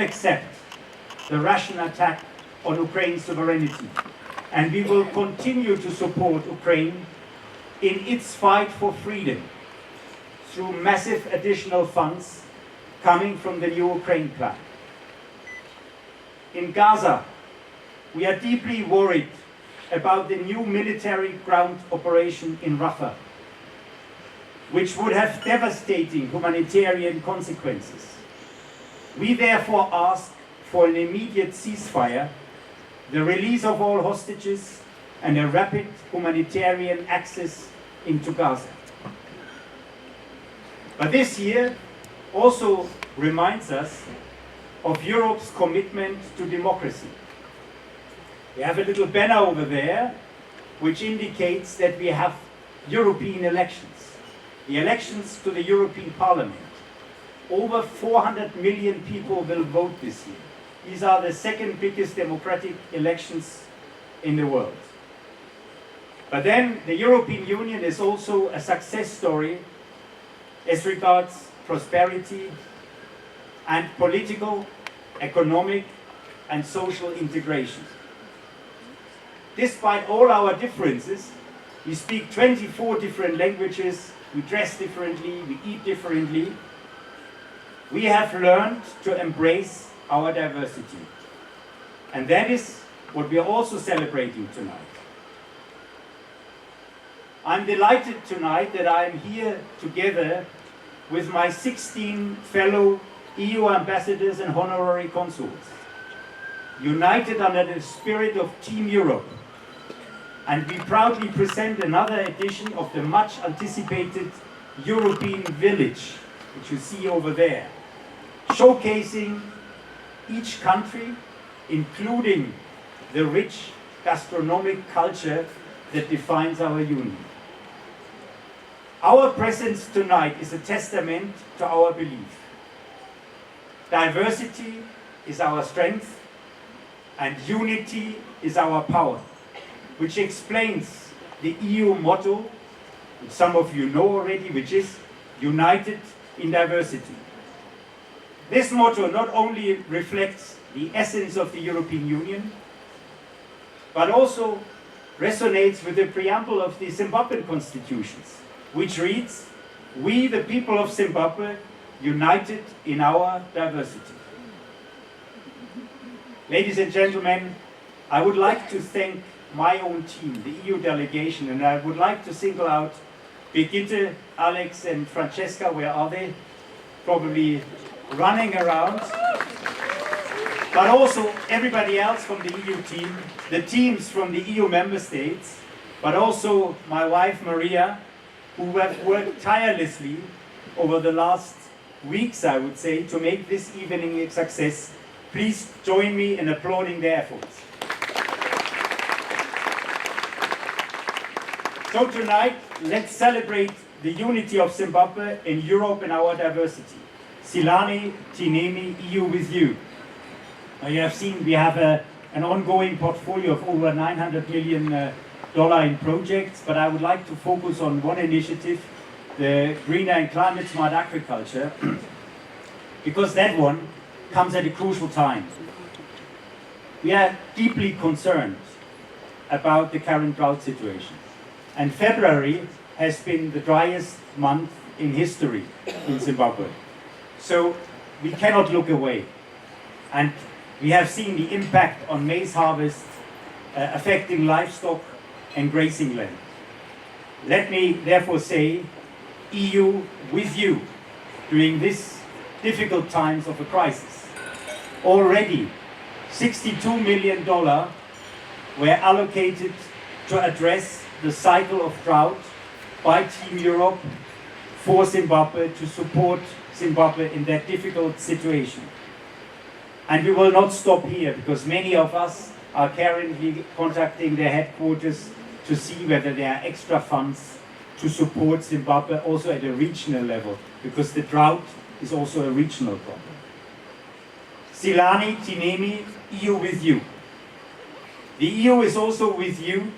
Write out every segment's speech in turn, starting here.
accept the Russian attack on Ukraine's sovereignty, and we will continue to support Ukraine in its fight for freedom through massive additional funds coming from the new Ukraine plan. In Gaza, we are deeply worried about the new military ground operation in Rafah, which would have devastating humanitarian consequences. We therefore ask for an immediate ceasefire, the release of all hostages, and a rapid humanitarian access into Gaza. But this year also reminds us of Europe's commitment to democracy. We have a little banner over there which indicates that we have European elections. The elections to the European Parliament. Over 400 million people will vote this year. These are the second biggest democratic elections in the world. But then the European Union is also a success story as regards prosperity and political, economic, and social integration. Despite all our differences, we speak 24 different languages, we dress differently, we eat differently. We have learned to embrace our diversity. And that is what we are also celebrating tonight. I'm delighted tonight that I'm here together with my 16 fellow EU ambassadors and honorary consuls, united under the spirit of Team Europe. And we proudly present another edition of the much anticipated European Village, which you see over there, showcasing each country, including the rich gastronomic culture that defines our union. Our presence tonight is a testament to our belief. Diversity is our strength, and unity is our power, which explains the EU motto, which some of you know already, which is United in Diversity. This motto not only reflects the essence of the European Union, but also resonates with the preamble of the Zimbabwean constitutions, which reads, "We, the people of Zimbabwe, united in our diversity." Ladies and gentlemen, I would like to thank my own team, the EU delegation, and I would like to single out Brigitte, Alex, and Francesca. Where are they? Probably running around. But also everybody else from the EU team, the teams from the EU member states, but also my wife Maria, who have worked tirelessly over the last weeks, I would say, to make this evening a success. Please join me in applauding their efforts. So tonight, let's celebrate the unity of Zimbabwe in Europe and our diversity. Silani, Tinemi, EU with you. Now you have seen we have an ongoing portfolio of over $900 million in projects, but I would like to focus on one initiative, the greener and climate smart agriculture, because that one comes at a crucial time. We are deeply concerned about the current drought situation. And February has been the driest month in history in Zimbabwe. So we cannot look away. And we have seen the impact on maize harvest affecting livestock and grazing land. Let me therefore say, EU with you during these difficult times of a crisis. Already $62 million were allocated to address the cycle of drought by Team Europe for Zimbabwe, to support Zimbabwe in that difficult situation. And we will not stop here, because many of us are currently contacting their headquarters to see whether there are extra funds to support Zimbabwe also at a regional level, because the drought is also a regional problem. Silani, Tinemi, EU with you. The EU is also with you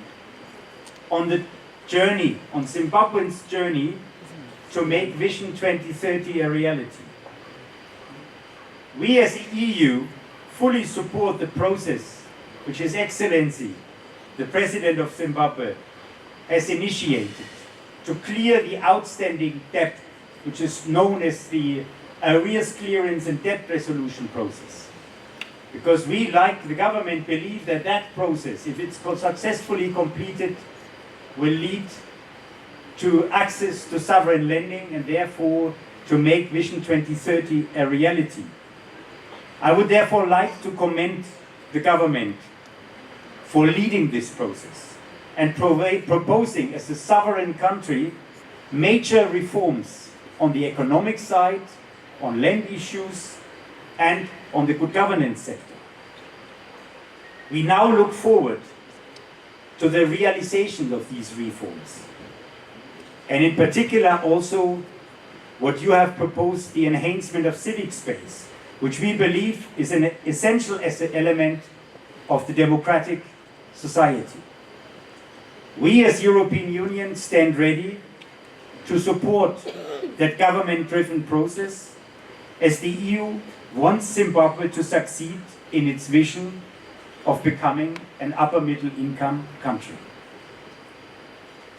on the journey, on Zimbabwe's journey to make Vision 2030 a reality. We as the EU fully support the process which His Excellency, the President of Zimbabwe, has initiated to clear the outstanding debt, which is known as the arrears clearance and debt resolution process. Because we, like the government, believe that that process, if it's successfully completed, will lead to access to sovereign lending and therefore to make Vision 2030 a reality. I would therefore like to commend the government for leading this process and proposing as a sovereign country major reforms on the economic side, on land issues, and on the good governance sector. We now look forward to the realization of these reforms. And in particular also what you have proposed, the enhancement of civic space, which we believe is an essential element of the democratic society. We as European Union stand ready to support that government-driven process as the EU wants Zimbabwe to succeed in its vision of becoming an upper middle income country.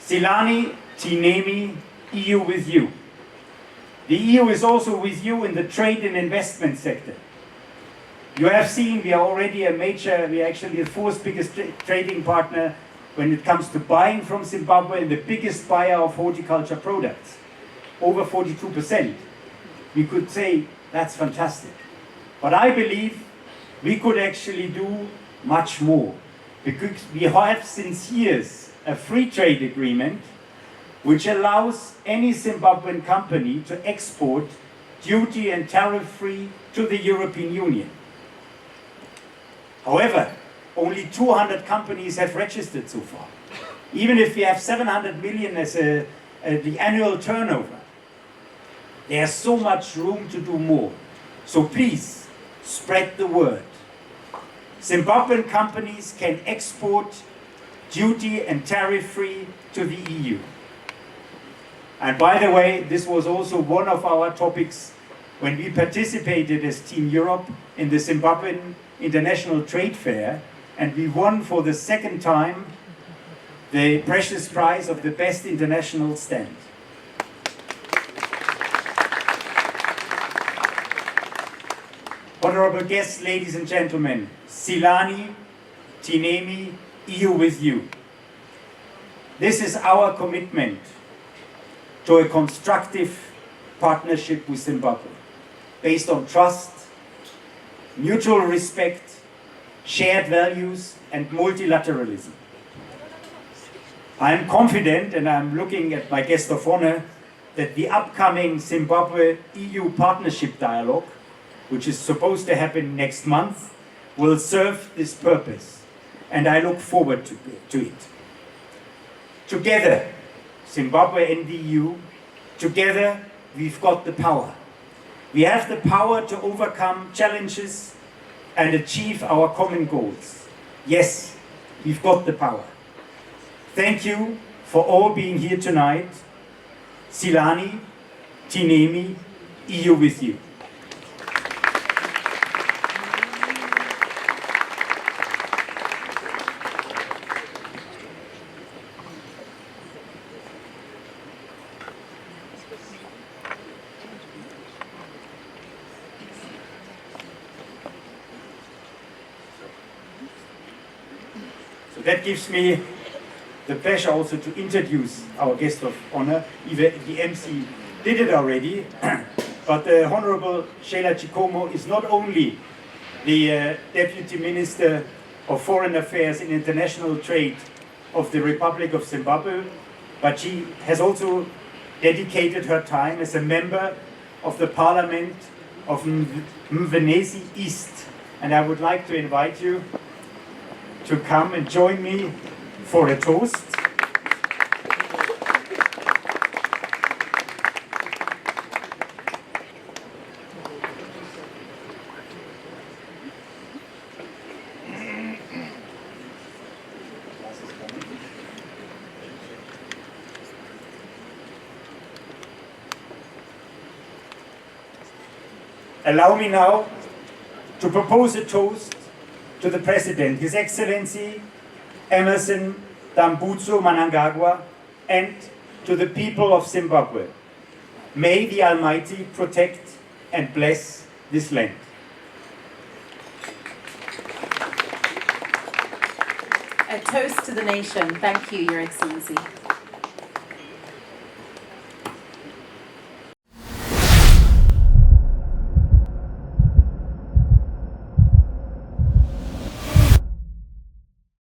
Silani, Tinemi, EU with you. The EU is also with you in the trade and investment sector. You have seen we are already we are actually the fourth biggest trading partner when it comes to buying from Zimbabwe and the biggest buyer of horticulture products, over 42%. We could say that's fantastic. But I believe we could actually do much more, because we have since years a free trade agreement which allows any Zimbabwean company to export duty and tariff-free to the European Union. However, only 200 companies have registered so far. Even if we have 700 million as the annual turnover, there's so much room to do more. So please, spread the word. Zimbabwean companies can export duty and tariff-free to the EU. And by the way, this was also one of our topics when we participated as Team Europe in the Zimbabwean International Trade Fair, and we won for the second time the precious prize of the best international stand. Honorable guests, ladies and gentlemen, Silani, Tinemi, EU with you. This is our commitment to a constructive partnership with Zimbabwe, based on trust, mutual respect, shared values, and multilateralism. I am confident, and I'm looking at my guest of honor, that the upcoming Zimbabwe-EU partnership dialogue, which is supposed to happen next month, will serve this purpose, and I look forward to it. Together, Zimbabwe and the EU, together we've got the power. We have the power to overcome challenges and achieve our common goals. Yes, we've got the power. Thank you for all being here tonight. Silani, Tinemi, EU with you. That gives me the pleasure also to introduce our guest of honor. The MC did it already, but the Honorable Sheila Chikomo is not only the Deputy Minister of Foreign Affairs and International Trade of the Republic of Zimbabwe, but she has also dedicated her time as a member of the Parliament of Mvenezi East. And I would like to invite you to come and join me for a toast. Allow me now to propose a toast to the President, His Excellency Emerson Dambudzo Mnangagwa, and to the people of Zimbabwe. May the Almighty protect and bless this land. A toast to the nation. Thank you, Your Excellency.